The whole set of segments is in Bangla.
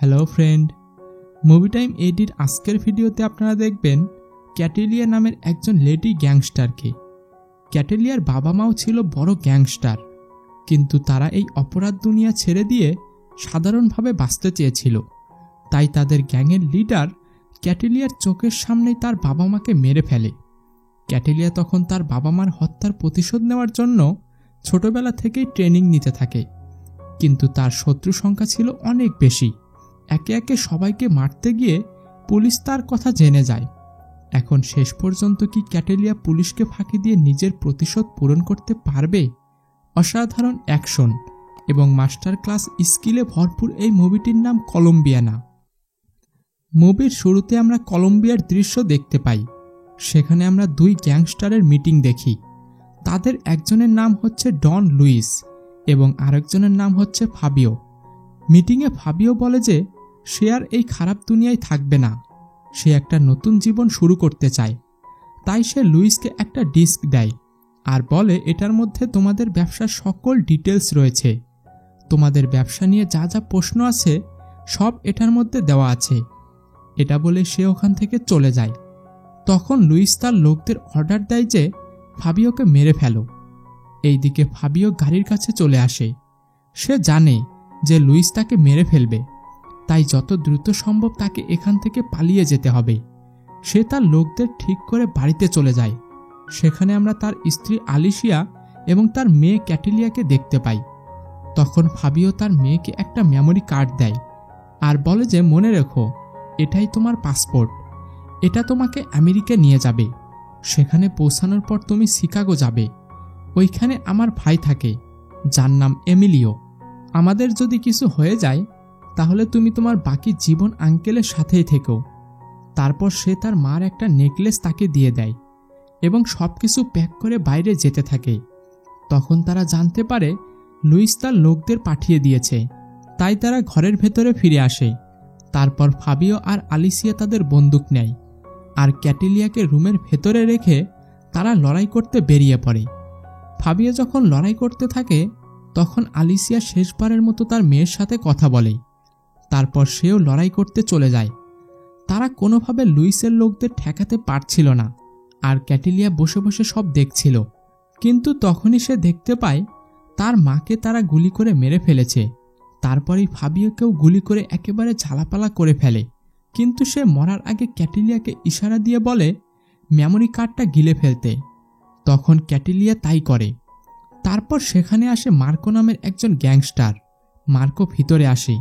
হ্যালো ফ্রেন্ড, মুভি টাইম এডির আজকের ভিডিওতে আপনারা দেখবেন ক্যাটেলিয়া নামের একজন লেডি গ্যাংস্টারকে। ক্যাটেলিয়ার বাবা মাও ছিল বড় গ্যাংস্টার, কিন্তু তারা এই অপরাধ দুনিয়া ছেড়ে দিয়ে সাধারণভাবে বাঁচতে চেয়েছিল। তাই তাদের গ্যাংয়ের লিডার ক্যাটেলিয়ার চোখের সামনেই তার বাবা মাকে মেরে ফেলে। ক্যাটেলিয়া তখন তার বাবা মার হত্যার প্রতিশোধ নেওয়ার জন্য ছোটবেলা থেকেই ট্রেনিং নিতে থাকে, কিন্তু তার শত্রু সংখ্যা ছিল অনেক বেশি। একে একে সবাইকে মারতে গিয়ে পুলিশ তার কথা জেনে যায়। এখন শেষ পর্যন্ত কি ক্যাটেলিয়া পুলিশকে ফাঁকি দিয়ে নিজের প্রতিশোধ পূরণ করতে পারবে? অসাধারণ অ্যাকশন এবং মাস্টার ক্লাস স্কিলে ভরপুর এই মুভিটির নাম কলম্বিয়ানা। মুভির শুরুতে আমরা কলম্বিয়ার দৃশ্য দেখতে পাই। সেখানে আমরা দুই গ্যাংস্টারের মিটিং দেখি। তাদের একজনের নাম হচ্ছে ডন লুইস এবং আরেকজনের নাম হচ্ছে ফাবিও। মিটিংয়ে ফাবিও বলে যে সে আর এই খারাপ দুনিয়ায় থাকবে না, সে একটা নতুন জীবন শুরু করতে চায়। তাই সে লুইসকে একটা ডিস্ক দেয় আর বলে এটার মধ্যে তোমাদের ব্যবসার সকল ডিটেলস রয়েছে, তোমাদের ব্যবসা নিয়ে যা যা প্রশ্ন আছে সব এটার মধ্যে দেওয়া আছে। এটা বলে সে ওখান থেকে চলে যায়। তখন লুইস তার লোকদের অর্ডার দেয় যে ফাবিওকে মেরে ফেলো। এইদিকে ফাবিও গাড়ির কাছে চলে আসে। সে জানে যে লুইস তাকে মেরে ফেলবে, তাই যত দ্রুত সম্ভব তাকে এখান থেকে পালিয়ে যেতে হবে। সে তার লোকদের ঠিক করে বাড়িতে চলে যায়। সেখানে আমরা তার স্ত্রী আলিশিয়া এবং তার মেয়ে ক্যাটেলিয়াকে দেখতে পাই। তখন ফাবিও তার মেয়েকে একটা মেমোরি কার্ড দেয় আর বলে যে মনে রেখো, এটাই তোমার পাসপোর্ট, এটা তোমাকে আমেরিকা নিয়ে যাবে। সেখানে পৌঁছানোর পর তুমি শিকাগো যাবে। ওইখানে আমার ভাই থাকে যার নাম এমিলিও। আমাদের যদি কিছু হয়ে যায় তাহলে তুমি তোমার বাকি জীবন আঙ্কেলের সাথেই থেকো। তারপর সে তার মার একটা নেকলেস তাকে দিয়ে দেয় এবং সবকিছু প্যাক করে বাইরে যেতে থাকে। তখন তারা জানতে পারে লুইস তার লোকদের পাঠিয়ে দিয়েছে, তাই তারা ঘরের ভেতরে ফিরে আসে। তারপর ফাবিও আর আলিসিয়া তাদের বন্দুক নেয় আর ক্যাটেলিয়াকে রুমের ভেতরে রেখে তারা লড়াই করতে বেরিয়ে পড়ে। ফাবিও যখন লড়াই করতে থাকে তখন আলিসিয়া শেষবারের মতো তার মেয়ের সাথে কথা বলে। তারপর সেও লড়াই করতে চলে যায়। তারা কোনোভাবে লুইসের লোকদের ঠেকাতে পারছিল না আর ক্যাটেলিয়া বসে বসে সব দেখছিল। কিন্তু তখনই সে দেখতে পায় তার মাকে তারা গুলি করে মেরে ফেলেছে। তারপরেই ফাবিওকেও গুলি করে একেবারে ঝালাপালা করে ফেলে। কিন্তু সে মরার আগে ক্যাটেলিয়াকে ইশারা দিয়ে বলে মেমোরি কার্ডটা গিলে ফেলতে। তখন ক্যাটেলিয়া তাই করে। তারপর সেখানে আসে মার্কো নামের একজন গ্যাংস্টার। মার্কো ভিতরে আসে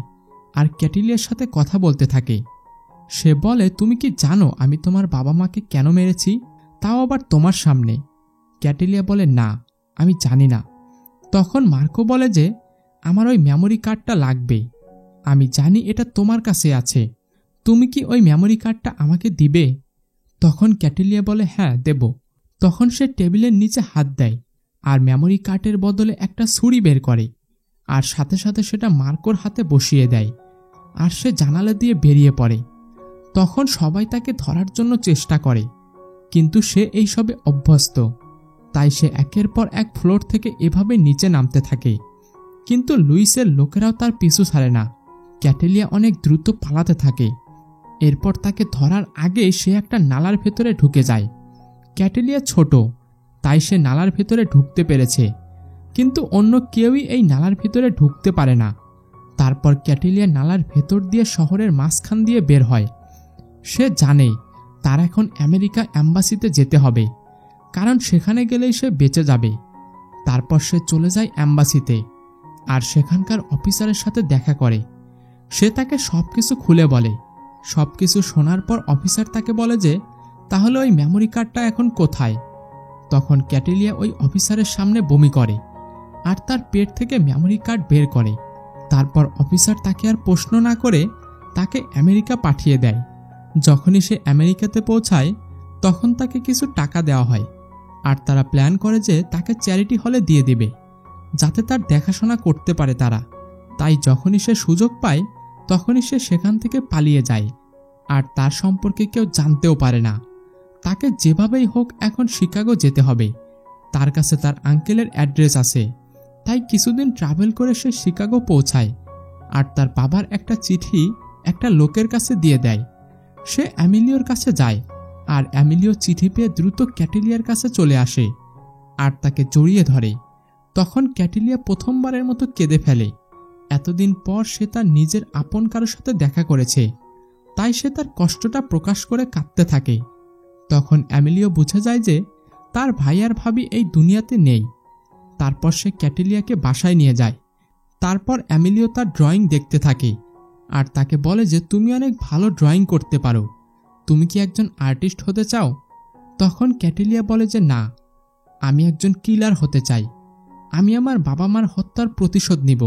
আর ক্যাটেলিয়ার সাথে কথা বলতে থাকে। সে বলে তুমি কি জানো আমি তোমার বাবা মাকে কেন মেরেছি, তাও আবার তোমার সামনে? ক্যাটেলিয়া বলে না, আমি জানি না। তখন মার্কো বলে যে আমার ওই মেমোরি কার্ডটা লাগবে, আমি জানি এটা তোমার কাছে আছে, তুমি কি ওই মেমোরি কার্ডটা আমাকে দিবে? তখন ক্যাটেলিয়া বলে হ্যাঁ দেব। তখন সে টেবিলের নিচে হাত দেয় আর মেমোরি কার্ডের বদলে একটা ছুরি বের করে আর সাথে সাথে সেটা মার্কোর হাতে বসিয়ে দেয় আর সে জানালা দিয়ে বেরিয়ে পড়ে। তখন সবাই তাকে ধরার জন্য চেষ্টা করে, কিন্তু সে এইসবে অভ্যস্ত, তাই সে একের পর এক ফ্লোর থেকে এভাবে নিচে নামতে থাকে। কিন্তু লুইসের লোকেরাও তার পিছু ছাড়ে না। ক্যাটেলিয়া অনেক দ্রুত পালাতে থাকে। এরপর তাকে ধরার আগে সে একটা নালার ভেতরে ঢুকে যায়। ক্যাটেলিয়া ছোট, তাই সে নালার ভেতরে ঢুকতে পেরেছে, কিন্তু অন্য কেউই এই নালার ভেতরে ঢুকতে পারে না। তারপর ক্যাটেলিয়া নালার ভেতর দিয়ে শহরের মাঝখান দিয়ে বের হয়। সে জানে তার এখন আমেরিকা অ্যাম্বাসিতে যেতে হবে, কারণ সেখানে গেলেই সে বেঁচে যাবে। তারপর সে চলে যায় অ্যাম্বাসিতে আর সেখানকার অফিসারের সাথে দেখা করে। সে তাকে সবকিছু খুলে বলে। সবকিছু শোনার পর অফিসার তাকে বলে যে তাহলে ওই মেমোরি কার্ডটা এখন কোথায়? তখন ক্যাটেলিয়া ওই অফিসারের সামনে বমি করে আর তার পেট থেকে মেমোরি কার্ড বের করে। তারপর অফিসার তাকে আর প্রশ্ন না করে তাকে আমেরিকা পাঠিয়ে দেয়। যখনই সে আমেরিকাতে পৌঁছায় তখন তাকে কিছু টাকা দেওয়া হয় আর তারা প্ল্যান করে যে তাকে চ্যারিটি হলে দিয়ে দেবে, যাতে তার দেখাশোনা করতে পারে তারা। তাই যখনই সে সুযোগ পায় তখনই সে সেখান থেকে পালিয়ে যায় আর তার সম্পর্কে কেউ জানতেও পারে না। তাকে যেভাবেই হোক এখন শিকাগো যেতে হবে। তার কাছে তার আঙ্কেলের অ্যাড্রেস আছে, তাই কিছুদিন ট্রাভেল করে সে শিকাগো পৌঁছায় আর তার বাবার একটা চিঠি একটা লোকের কাছে দিয়ে দেয়। সে অ্যামিলিওর কাছে যায় আর অ্যামিলিও চিঠি পেয়ে দ্রুত ক্যাটেলিয়ার কাছে চলে আসে আর তাকে জড়িয়ে ধরে। তখন ক্যাটেলিয়া প্রথমবারের মতো কেঁদে ফেলে। এতদিন পর সে তার নিজের আপন কারোর সাথে দেখা করেছে, তাই সে তার কষ্টটা প্রকাশ করে কাঁদতে থাকে। তখন অ্যামিলিও বুঝে যায় যে তার ভাই আর ভাবি এই দুনিয়াতে নেই। তারপর সে ক্যাটেলিয়াকে বাসায় নিয়ে যায়। তারপর অ্যামিলিও তার ড্রয়িং দেখতে থাকে আর তাকে বলে যে তুমি অনেক ভালো ড্রয়িং করতে পারো, তুমি কি একজন আর্টিস্ট হতে চাও? তখন ক্যাটেলিয়া বলে যে না, আমি একজন কিলার হতে চাই, আমি আমার বাবা মার হত্যার প্রতিশোধ নিব।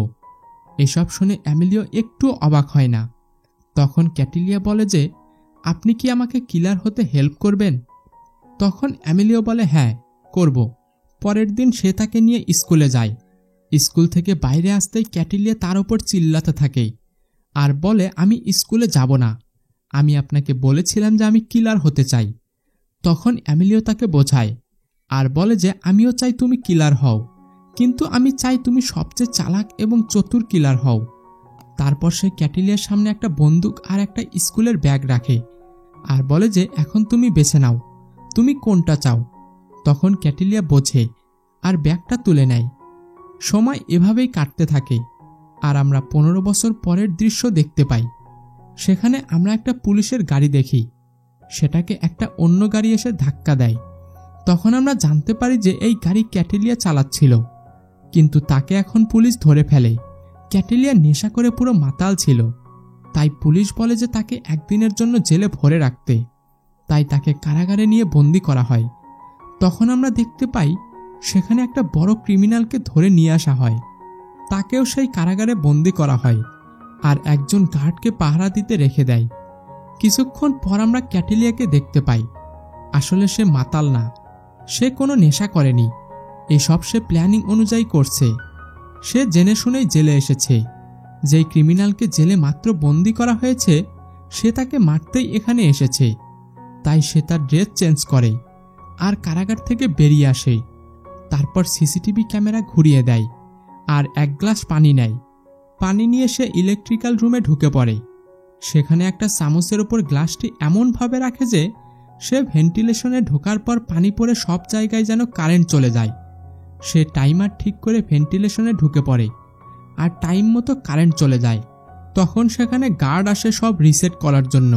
এসব শুনে অ্যামিলিও একটু অবাক হয় না। তখন ক্যাটেলিয়া বলে যে আপনি কি আমাকে কিলার হতে হেল্প করবেন? তখন অ্যামিলিও বলে হ্যাঁ করব। পরের দিন সে তাকে নিয়ে স্কুলে যায়। স্কুল থেকে বাইরে আসতেই ক্যাটেলিয়া তার ওপর চিল্লাতে থাকে আর বলে আমি স্কুলে যাব না, আমি আপনাকে বলেছিলাম যে আমি কিলার হতে চাই। তখন অ্যামিলিও তাকে বোঝায় আর বলে যে আমিও চাই তুমি কিলার হও, কিন্তু আমি চাই তুমি সবচেয়ে চালাক এবং চতুর কিলার হও। তারপর সে ক্যাটেলিয়ার সামনে একটা বন্দুক আর একটা স্কুলের ব্যাগ রাখে আর বলে যে এখন তুমি বেছে নাও, তুমি কোনটা চাও। তখন ক্যাটেলিয়া বোঝে আর ব্যাগটা তুলে নেয়। সময় এভাবেই কাটতে থাকে আর আমরা 15 বছর পরের দৃশ্য দেখতে পাই। সেখানে আমরা একটা পুলিশের গাড়ি দেখি, সেটাকে একটা অন্য গাড়ি এসে ধাক্কা দেয়। তখন আমরা জানতে পারি যে এই গাড়ি ক্যাটেলিয়া চালাচ্ছিল, কিন্তু তাকে এখন পুলিশ ধরে ফেলে। ক্যাটেলিয়া নেশা করে পুরো মাতাল ছিল, তাই পুলিশ বলে যে তাকে একদিনের জন্য জেলে ভরে রাখতে, তাই তাকে কারাগারে নিয়ে বন্দি করা হয়। তখন আমরা দেখতে পাই সেখানে একটা বড় ক্রিমিনালকে ধরে নিয়ে আসা হয়, তাকেও সেই কারাগারে বন্দি করা হয় আর একজন গার্ডকে পাহারা দিতে রেখে দেয়। কিছুক্ষণ পর আমরা ক্যাটেলিয়াকে দেখতে পাই। আসলে সে মাতাল না, সে কোনো নেশা করেনি, এসব সে প্ল্যানিং অনুযায়ী করছে। সে জেনে শুনেই জেলে এসেছে। যেই ক্রিমিনালকে জেলে মাত্র বন্দি করা হয়েছে সে তাকে মারতেই এখানে এসেছে, তাই সে তার ড্রেস চেঞ্জ করে আর কারাগার থেকে বেরিয়ে আসে। তারপর সিসিটিভি ক্যামেরা ঘুরিয়ে দেয় আর এক গ্লাস পানি নেয়। পানি নিয়ে সে ইলেকট্রিক্যাল রুমে ঢুকে পড়ে। সেখানে একটা চামচের ওপর গ্লাসটি এমনভাবে রাখে যে সে ভেন্টিলেশনে ঢোকার পর পানি পড়ে সব জায়গায় যেন কারেন্ট চলে যায়। সে টাইমার ঠিক করে ভেন্টিলেশনে ঢুকে পড়ে আর টাইম মতো কারেন্ট চলে যায়। তখন সেখানে গার্ড আসে সব রিসেট করার জন্য,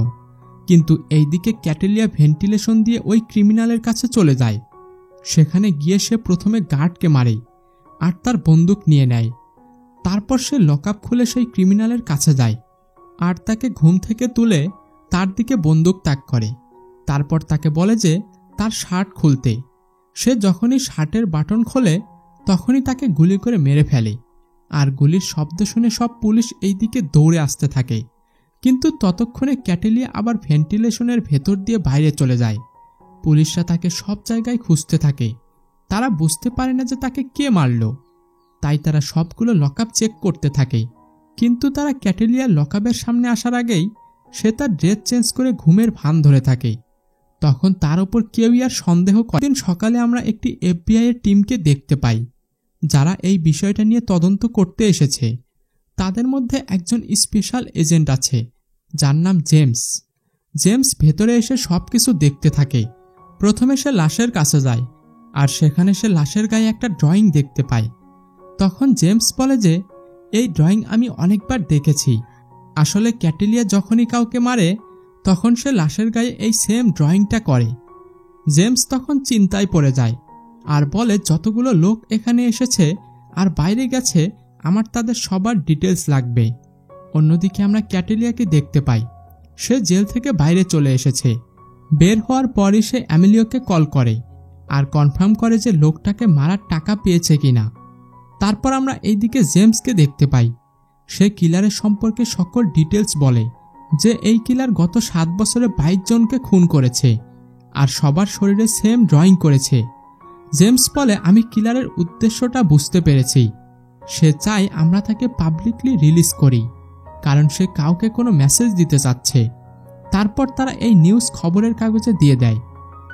কিন্তু এইদিকে ক্যাটেলিয়া ভেন্টিলেশন দিয়ে ওই ক্রিমিনালের কাছে চলে যায়। সেখানে গিয়ে সে প্রথমে গার্ডকে মারে আর তার বন্দুক নিয়ে নেয়। তারপর সে লকআপ খুলে সেই ক্রিমিনালের কাছে যায় আর তাকে ঘুম থেকে তুলে তার দিকে বন্দুক তাক করে। তারপর তাকে বলে যে তার শার্ট খুলতে। সে যখনই শার্টের বাটন খোলে তখনই তাকে গুলি করে মেরে ফেলে আর গুলির শব্দ শুনে সব পুলিশ এই দিকে দৌড়ে আসতে থাকে। কিন্তু ততক্ষণে ক্যাটেলিয়া আবার ভেন্টিলেশনের ভেতর দিয়ে বাইরে চলে যায়। পুলিশরা তাকে সব জায়গায় খুঁজতে থাকে, তারা বুঝতে পারে না যে তাকে কে মারল, তাই তারা সবগুলো লকআপ চেক করতে থাকে। কিন্তু তারা ক্যাটেলিয়ার লকআপের সামনে আসার আগেই সে তার ড্রেস চেঞ্জ করে ঘুমের ভান ধরে থাকে। তখন তার ওপর কেউই আর সন্দেহ করে। দিন সকালে আমরা একটি FBI এর টিমকে দেখতে পাই, যারা এই বিষয়টা নিয়ে তদন্ত করতে এসেছে। তাদের মধ্যে একজন স্পেশাল এজেন্ট আছে যার নাম জেমস। জেমস ভেতরে এসে সবকিছু দেখতে থাকে। প্রথমে সে লাশের কাছে যায় আর সেখানে সে লাশের গায়ে একটা ড্রয়িং দেখতে পায়। তখন জেমস বলে যে এই ড্রয়িং আমি অনেকবার দেখেছি। আসলে ক্যাটেলিয়া যখনই কাউকে মারে তখন সে লাশের গায়ে এই সেম ড্রয়িংটা করে। জেমস তখন চিন্তায় পড়ে যায় আর বলে যতগুলো লোক এখানে এসেছে আর বাইরে গেছে আমার তাদের সবার ডিটেলস লাগবে। অন্যদিকে আমরা ক্যাটেলিয়াকে দেখতে পাই, সে জেল থেকে বাইরে চলে এসেছে। বের হওয়ার পরই সে অ্যামিলিওকে কল করে আর কনফার্ম করে যে লোকটাকে মারার টাকা পেয়েছে কিনা। তারপর আমরা এইদিকে জেমসকে দেখতে পাই, সে কিলারের সম্পর্কে সকল ডিটেলস বলে যে এই কিলার গত 7 বছরে 22 জনকে খুন করেছে আর সবার শরীরে সেম ড্রয়িং করেছে। জেমস বলে আমি কিলারের উদ্দেশ্যটা বুঝতে পেরেছি, সে চায় আমরা তাকে পাবলিকলি রিলিজ করি, কারণ সে কাউকে কোনো মেসেজ দিতে চাচ্ছে। তারপর তারা এই নিউজ খবরের কাগজে দিয়ে দেয়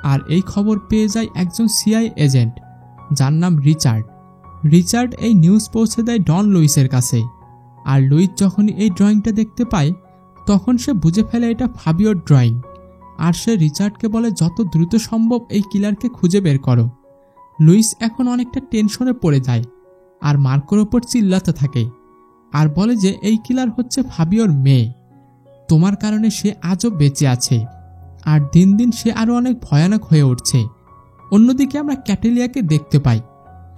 আর এই খবর পেয়ে যায় একজন CIA এজেন্ট যার নাম রিচার্ড। রিচার্ড এই নিউজ পৌঁছে দেয় ডন লুইসের কাছে। আর লুইস যখনই এই ড্রয়িংটা দেখতে পায় তখন সে বুঝে ফেলে এটা ফাবিওর ড্রয়িং, আর সে রিচার্ডকে বলে যত দ্রুত সম্ভব এই কিলারকে খুঁজে বের করো। লুইস এখন অনেকটা টেনশনে পড়ে যায় আর মার্কোর ওপর চিল্লাতে থাকে আর বলে যে এই কিলার হচ্ছে ফাবিওর মেয়ে, তোমার কারণে সে আজও বেঁচে আছে, আর দিন দিন সে আরও অনেক ভয়ানক হয়ে উঠছে। অন্যদিকে আমরা ক্যাটেলিয়াকে দেখতে পাই,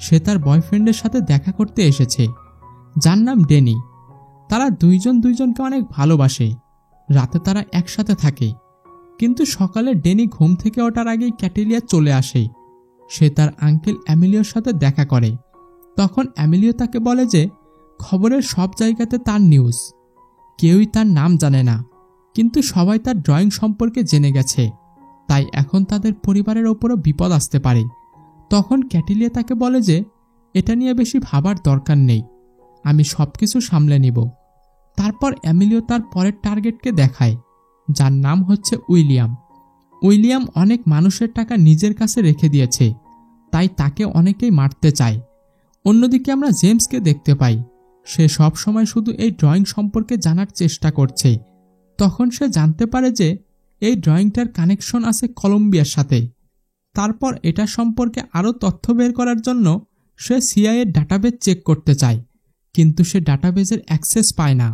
সে তার বয়ফ্রেন্ডের সাথে দেখা করতে এসেছে, যার নাম ডেনি। তারা দুইজন দুইজনকে অনেক ভালোবাসে, রাতে তারা একসাথে থাকে। কিন্তু সকালে ডেনি ঘুম থেকে ওঠার আগেই ক্যাটেলিয়া চলে আসে। সে তার আঙ্কেল অ্যামিলিওর সাথে দেখা করে। তখন অ্যামিলিও তাকে বলে যে খবরের সব জায়গাতে তার নিউজ, কেউই তার নাম জানে না, কিন্তু সবাই তার ড্রয়িং সম্পর্কে জেনে গেছে, তাই এখন তাদের পরিবারের ওপরও বিপদ আসতে পারে। তখন ক্যাটেলিয়া তাকে বলে যে এটা নিয়ে বেশি ভাবার দরকার নেই, আমি সব কিছু সামলে নিব। তারপর অ্যামিলিও তার পরের টার্গেটকে দেখায়, যার নাম হচ্ছে উইলিয়াম। উইলিয়াম অনেক মানুষের টাকা নিজের কাছে রেখে দিয়েছে, তাই তাকে অনেকেই মারতে চায়। অন্যদিকে আমরা জেমসকে দেখতে পাই, সে সব সময় শুধু এই ড্রয়িং সম্পর্কে জানার চেষ্টা করছে। তখন সে জানতে পারে যে এই ড্রয়িংটার কানেকশন আছে কলম্বিয়ার সাথে। তারপর এটা সম্পর্কে আরও তথ্য বের করার জন্য সে সিআইএর ডাটাবেজ চেক করতে চায়, কিন্তু সে ডাটাবেজের অ্যাক্সেস পায় না।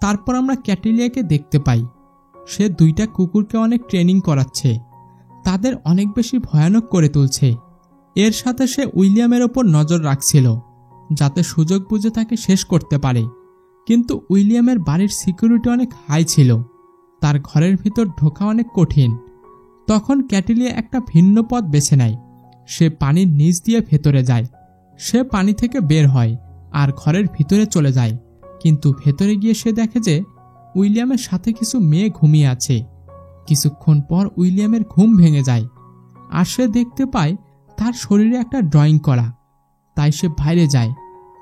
তারপর আমরা ক্যাটেলিয়াকে দেখতে পাই, সে দুইটা কুকুরকে অনেক ট্রেনিং করাচ্ছে, তাদের অনেক বেশি ভয়ানক করে তুলছে। এর সাথে সে উইলিয়ামের ওপর নজর রাখছিল, যাতে সুযোগ বুঝে তাকে শেষ করতে পারে। কিন্তু উইলিয়ামের বাড়ির সিকিউরিটি অনেক হাই ছিল, তার ঘরের ভিতর ঢোকা অনেক কঠিন। তখন ক্যাটেলিয়া একটা ভিন্ন পথ বেছে নেয়, সে পানির নিচ দিয়ে ভেতরে যায়। সে পানি থেকে বের হয় আর ঘরের ভিতরে চলে যায়, কিন্তু ভেতরে গিয়ে সে দেখে যে উইলিয়ামের সাথে কিছু মেয়ে ঘুমিয়ে আছে। কিছুক্ষণ পর উইলিয়ামের ঘুম ভেঙে যায় আর সে দেখতে পায় তার শরীরে একটা ড্রয়িং করা। তাই সে বাইরে যায়,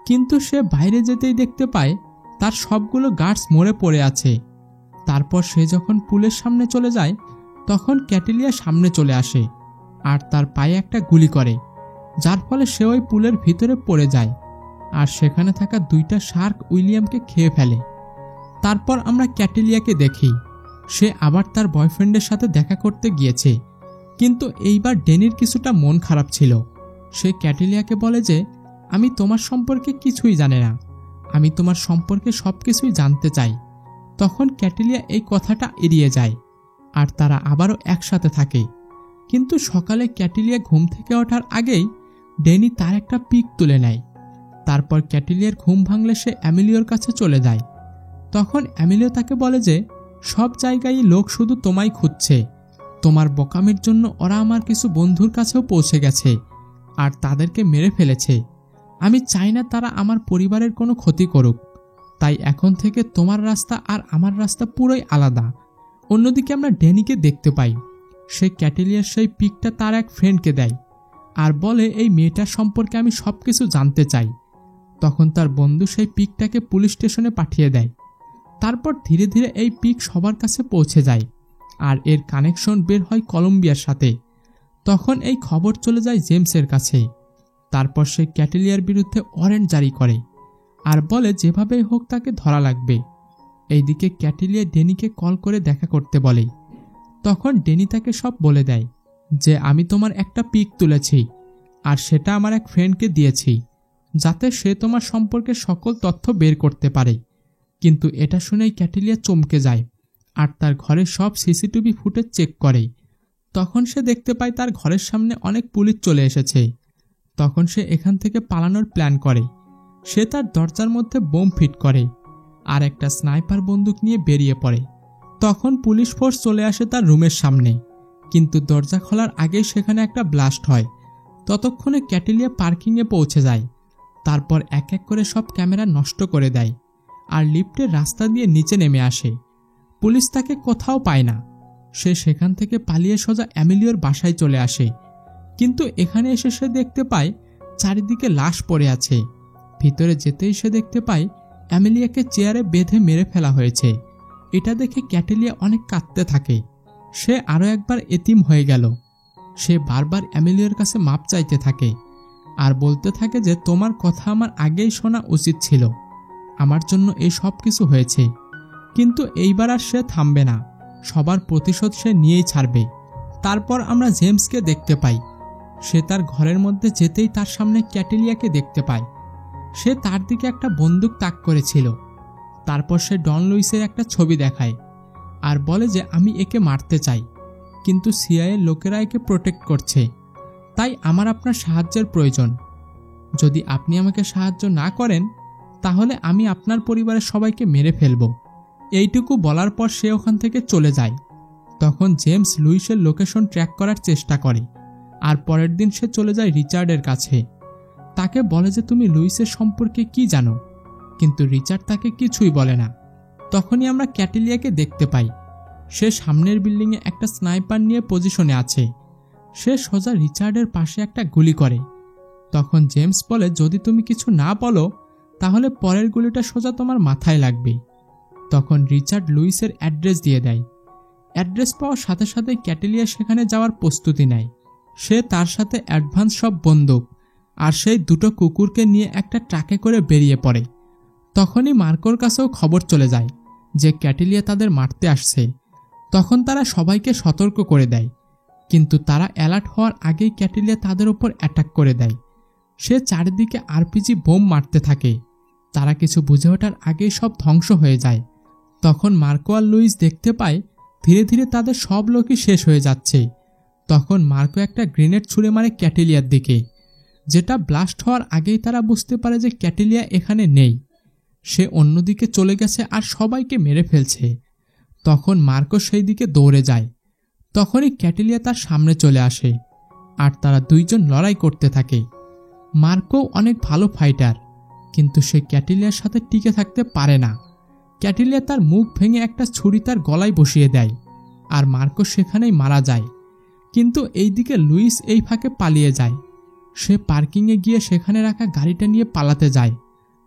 কিন্তু সে বাইরে যেতেই দেখতে পায় তার সবগুলো গার্ডস মরে পড়ে আছে। তারপর সে যখন পুলের সামনে চলে যায়, তখন ক্যাটেলিয়া সামনে চলে আসে আর তার পায়ে একটা গুলি করে, যার ফলে সে ওই পুলের ভিতরে পড়ে যায় আর সেখানে থাকা দুইটা শার্ক উইলিয়ামকে খেয়ে ফেলে। তারপর আমরা ক্যাটেলিয়াকে দেখি, সে আবার তার বয়ফ্রেন্ডের সাথে দেখা করতে গিয়েছে, কিন্তু এইবার ডেনির কিছুটা মন খারাপ ছিল। সে ক্যাটেলিয়াকে বলে যে আমি তোমার সম্পর্কে কিছুই জানি না, আমি তোমার সম্পর্কে সব কিছুই জানতে চাই। তখন ক্যাটেলিয়া এই কথাটা এড়িয়ে যায় আর তারা আবারও একসাথে থাকে। কিন্তু সকালে ক্যাটেলিয়া ঘুম থেকে ওঠার আগেই ডেনি তার একটা পিক তুলে নেয়। তারপর ক্যাটেলিয়ার ঘুম ভাঙলে সে অ্যামিলিওর কাছে চলে যায়। তখন অ্যামিলিও তাকে বলে যে সব জায়গায় লোক শুধু তোমায় খুঁজছে, তোমার বোকামির জন্য ওরা আমার কিছু বন্ধুর কাছেও পৌঁছে গেছে আর তাদেরকে মেরে ফেলেছে। আমি চাই না তারা আমার পরিবারের কোনো ক্ষতি করুক, তাই এখন থেকে তোমার রাস্তা আর আমার রাস্তা পুরোই আলাদা। অন্যদিকে আমরা ডেনিকে দেখতে পাই, সে ক্যাটেলিয়ার সেই পিকটা তার এক ফ্রেন্ডকে দেয় আর বলে এই মেয়েটার সম্পর্কে আমি সব কিছু জানতে চাই। তখন তার বন্ধু সেই পিকটাকে পুলিশ স্টেশনে পাঠিয়ে দেয়। তারপর ধীরে ধীরে এই পিক সবার কাছে পৌঁছে যায় আর এর কানেকশন বের হয় কলম্বিয়ার সাথে। তখন এই খবর চলে যায় জেমসের কাছে। তারপর সে ক্যাটেলিয়ার বিরুদ্ধে ওয়ারেন্ট জারি করে আর বলে যেভাবেই হোক তাকে ধরা লাগবে। এইদিকে ক্যাটেলিয়া ডেনিকে কল করে দেখা করতে বলে। তখন ডেনি তাকে সব বলে দেয় যে আমি তোমার একটা পিক তুলেছি আর সেটা আমার এক ফ্রেন্ডকে দিয়েছি, যাতে সে তোমার সম্পর্কে সকল তথ্য বের করতে পারে। কিন্তু এটা শুনেই ক্যাটেলিয়া চমকে যায় আর তার ঘরের সব সিসিটিভি ফুটেজ চেক করে। তখন সে দেখতে পায় তার ঘরের সামনে অনেক পুলিশ চলে এসেছে। তখন সে এখান থেকে পালানোর প্ল্যান করে। সে তার দরজার মধ্যে বোম ফিট করে আর একটা স্নাইপার বন্দুক নিয়ে বেরিয়ে পড়ে। তখন পুলিশ ফোর্স চলে আসে তার রুমের সামনে, কিন্তু দরজা খোলার আগেই সেখানে একটা ব্লাস্ট হয়। ততক্ষণে ক্যাটেলিয়া পার্কিংয়ে পৌঁছে যায়। তারপর এক এক করে সব ক্যামেরা নষ্ট করে দেয় আর লিফটের রাস্তা দিয়ে নিচে নেমে আসে। পুলিশ তাকে কোথাও পায় না। সে সেখান থেকে পালিয়ে সোজা অ্যামিলিওর বাসায় চলে আসে, কিন্তু এখানে এসে সে দেখতে পায় চারিদিকে লাশ পড়ে আছে। ভিতরে যেতেই সে দেখতে পায় অ্যামিলিয়াকে চেয়ারে বেঁধে মেরে ফেলা হয়েছে। এটা দেখে ক্যাটেলিয়া অনেক কাঁদতে থাকে। সে আরও একবার এতিম হয়ে গেল। সে বারবার অ্যামিলিয়ার কাছে মাপ চাইতে থাকে আর বলতে থাকে যে তোমার কথা আমার আগেই শোনা উচিত ছিল, আমার জন্য এই সব কিছু হয়েছে। কিন্তু এইবার আর সে থামবে না, সবার প্রতিশোধ সে নিয়েই ছাড়বে। তারপর আমরা জেমসকে দেখতে পাই। সে তার ঘরের মধ্যে যেতেই তার সামনে ক্যাটেলিয়াকে দেখতে পায়। সে তার দিকে একটা বন্দুক তাক করেছিল। তারপর সে ডন লুইসের একটা ছবি দেখায় আর বলে যে আমি একে মারতে চাই, কিন্তু সিআইএর লোকেরা একে প্রোটেক্ট করছে, তাই আমার আপনার সাহায্যের প্রয়োজন। যদি আপনি আমাকে সাহায্য না করেন তাহলে আমি আপনার পরিবারের সবাইকে মেরে ফেলব। এইটুকু বলার পর সে ওখান থেকে চলে যায়। তখন জেমস লুইসের লোকেশন ট্র্যাক করার চেষ্টা করে আর পরের দিন সে চলে যায় রিচার্ডের কাছে। তাকে বলে যে তুমি লুইসের সম্পর্কে কি জানো, কিন্তু রিচার্ড তাকে কিছুই বলে না। তখনই আমরা ক্যাটেলিয়াকে দেখতে পাই। সে সামনের বিল্ডিংয়ে একটা স্নাইপার নিয়ে পজিশনে আছে। সে সোজা রিচার্ডের পাশে একটা গুলি করে। তখন জেমস বলে যদি তুমি কিছু না বলো তাহলে পরের গুলিটা সোজা তোমার মাথায় লাগবে। তখন রিচার্ড লুইসের অ্যাড্রেস দিয়ে দেয়। অ্যাড্রেস পাওয়ার সাথে সাথে ক্যাটেলিয়া সেখানে যাওয়ার প্রস্তুতি নেয়। সে তার সাথে অ্যাডভান্স সব বন্দুক আর সেই দুটো কুকুরকে নিয়ে একটা ট্রাকে করে বেরিয়ে পড়ে। তখনই মার্কোর কাছেও খবর চলে যায় যে ক্যাটেলিয়া তাদের মারতে আসছে। তখন তারা সবাইকে সতর্ক করে দেয়, কিন্তু তারা অ্যালার্ট হওয়ার আগেই ক্যাটেলিয়া তাদের উপর অ্যাটাক করে দেয়। সে চারিদিকে আরপিজি বোম মারতে থাকে। তারা কিছু বুঝে ওঠার আগেই সব ধ্বংস হয়ে যায়। তখন মার্কো আর লুইস দেখতে পায় ধীরে ধীরে তাদের সব লোকই শেষ হয়ে যাচ্ছে। তখন মার্কো একটা গ্রেনেড ছুঁড়ে মারে ক্যাটেলিয়ার দিকে, যেটা ব্লাস্ট হওয়ার আগেই তারা বুঝতে পারে যে ক্যাটেলিয়া এখানে নেই। সে অন্যদিকে চলে গেছে আর সবাইকে মেরে ফেলছে। তখন মার্কো সেই দিকে দৌড়ে যায়। তখনই ক্যাটেলিয়া তার সামনে চলে আসে আর তারা দুইজন লড়াই করতে থাকে। মার্কো অনেক ভালো ফাইটার, কিন্তু সে ক্যাটেলিয়ার সাথে টিকে থাকতে পারে না। ক্যাটেলিয়া তার মুখ ভেঙে একটা ছুরি তার গলায় বসিয়ে দেয় আর মার্কো সেখানেই মারা যায়। কিন্তু এইদিকে লুইস এই ফাঁকে পালিয়ে যায়। সে পার্কিংয়ে গিয়ে সেখানে রাখা গাড়িটা নিয়ে পালাতে যায়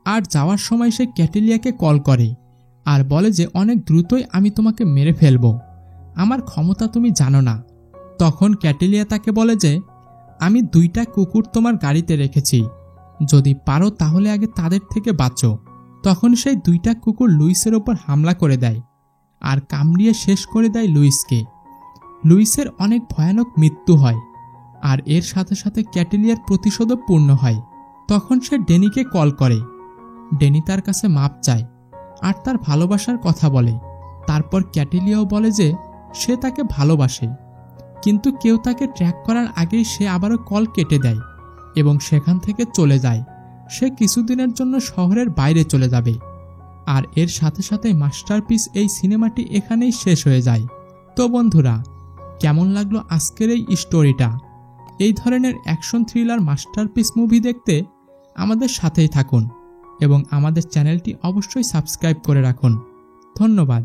আর যাওয়ার সময় সে ক্যাটেলিয়াকে কল করে আর বলে যে অনেক দ্রুতই আমি তোমাকে মেরে ফেলব, আমার ক্ষমতা তুমি জানো না। তখন ক্যাটেলিয়া তাকে বলে যে আমি 2টা কুকুর তোমার গাড়িতে রেখেছি, যদি পারো তাহলে আগে তাদের থেকে বাঁচো। তখন সেই 2টা কুকুর লুইসের ওপর হামলা করে দেয় আর কামড়িয়ে শেষ করে দেয় লুইসকে। লুইসের অনেক ভয়ানক মৃত্যু হয় আর এর সাথে সাথে ক্যাটেলিয়ার প্রতিশোধও পূর্ণ হয়। তখন সে ডেনিকে কল করে। ডেনি তার কাছে মাপ চায় আর তার ভালোবাসার কথা বলে। তারপর ক্যাটেলিয়াও বলে যে সে তাকে ভালোবাসে, কিন্তু কেউ তাকে ট্র্যাক করার আগেই সে আবারও কল কেটে দেয় এবং সেখান থেকে চলে যায়। সে কিছুদিনের জন্য শহরের বাইরে চলে যাবে। আর এর সাথে সাথে মাস্টারপিস এই সিনেমাটি এখানেই শেষ হয়ে যায়। তো বন্ধুরা, কেমন লাগলো আজকের এই স্টোরিটা? এই ধরনের অ্যাকশন থ্রিলার মাস্টারপিস মুভি দেখতে আমাদের সাথেই থাকুন এবং আমাদের চ্যানেলটি অবশ্যই সাবস্ক্রাইব করে রাখুন। ধন্যবাদ।